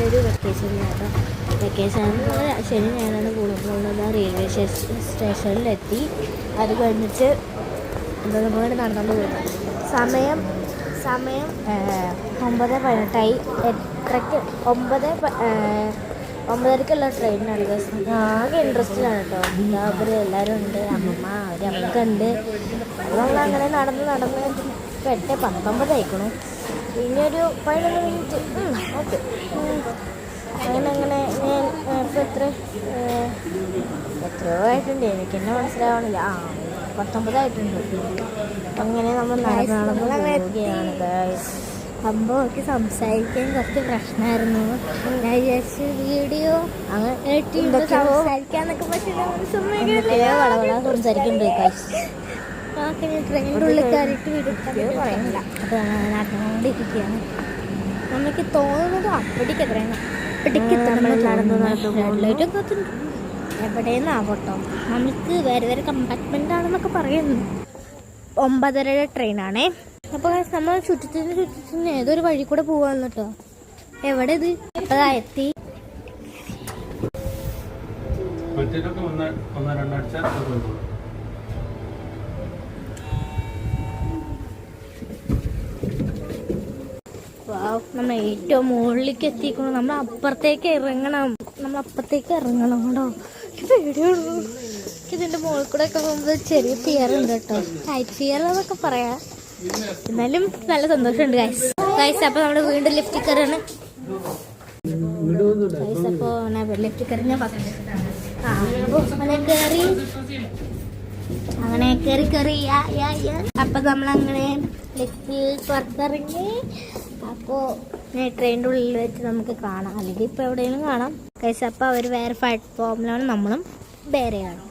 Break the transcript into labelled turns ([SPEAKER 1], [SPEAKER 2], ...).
[SPEAKER 1] ഒരു വെക്കേഷനിലാണ് വെക്കേഷൻ ശനി ഞാനാണ് പോകുന്നത്. റെയിൽവേ സ്റ്റേഷനിലെത്തി. അത് കഴിഞ്ഞിട്ട് നമ്മൾ നടന്നുകൊണ്ട് പോകുന്നത്. സമയം 9:18 എട്ടരയ്ക്ക് 9:30ക്കുള്ള ട്രെയിനിനാണ്. ആകെ ഇൻട്രസ്റ്റിലാണ് കേട്ടോ. അവർ എല്ലാവരും ഉണ്ട്, അമ്മമ്മ അവരൊക്കെ ഉണ്ട്. നമ്മളങ്ങനെ നടന്ന് ഇപ്പോൾ 8:19 ആയിക്കണു. ഇനിയൊരു 11 മിനിറ്റ് ഓക്കെ. അങ്ങനെ ഞാൻ ഇപ്പോൾ എത്രയോ ആയിട്ടുണ്ട്, എനിക്ക് എന്നെ മനസ്സിലാവണില്ല. 19 ആയിട്ടുണ്ട്. അങ്ങനെ നമ്മൾ നടന്ന് പോവുകയാണ് ഗൈസ്. സംഭവമൊക്കെ സംസാരിക്കാൻ കുറച്ച് പ്രശ്നമായിരുന്നു. ഞാൻ വിചാരിച്ചു വീഡിയോ അങ്ങനെ സംസാരിക്കാന്നൊക്കെ, പക്ഷേ വളവള സംസാരിക്കുന്നുണ്ട് ഗൈസ്. ട്രെയിനിൻ്റെ ഉള്ളിൽ കയറിയിട്ട് വീഡിയോ പറയുന്നില്ല. അപ്പോൾ നടന്നുകൊണ്ടിരിക്കുകയാണ്. നമുക്ക് തോന്നുന്നത് അപ്പടിക്ക് എത്രയാണ് എവിടെയെന്നാകട്ടോ. നമുക്ക് വേറെ കമ്പാർട്ട്മെൻ്റ് ആണെന്നൊക്കെ പറയുന്നു. 9:30 ട്രെയിനാണേ. അപ്പോൾ നമ്മൾ ചുറ്റത്തിന് ഏതൊരു വഴി കൂടെ പോവാന്ന് കേട്ടോ. എവിടെ ഇത് എത്തി. നമ്മൾ ഏറ്റവും മുകളിലേക്ക് എത്തിക്കണം. നമ്മൾ അപ്പുറത്തേക്ക് ഇറങ്ങണം കേട്ടോ. പേടിയുള്ളൂ. ഇതിൻ്റെ മുകളിൽ കൂടെ ഒക്കെ പോകുമ്പോൾ ചെറിയ ഫിയർ ഉണ്ട് കേട്ടോ. ഹൈറ്റ് ഫിയർ എന്നൊക്കെ പറയാം. എന്നാലും നല്ല സന്തോഷമുണ്ട് ഗൈസ്. അപ്പോൾ നമ്മൾ വീണ്ടും ലിഫ്റ്റ് കയറാണ് ഗൈസ്. അപ്പോൾ ലിഫ്റ്റ് കയറി ഞാൻ അങ്ങനെ കയറി അപ്പോൾ നമ്മളങ്ങനെ ലിഫ്റ്റിൽ പുറത്തിറങ്ങി. അപ്പോൾ ട്രെയിനിൻ്റെ ഉള്ളിൽ വെച്ച് നമുക്ക് കാണാം, അല്ലെങ്കിൽ ഇപ്പോൾ എവിടെയെങ്കിലും കാണാം ഗൈസ്. അപ്പോൾ അവർ വേറെ പ്ലാറ്റ്ഫോമിലാണ്, നമ്മളും വേറെയാണ്.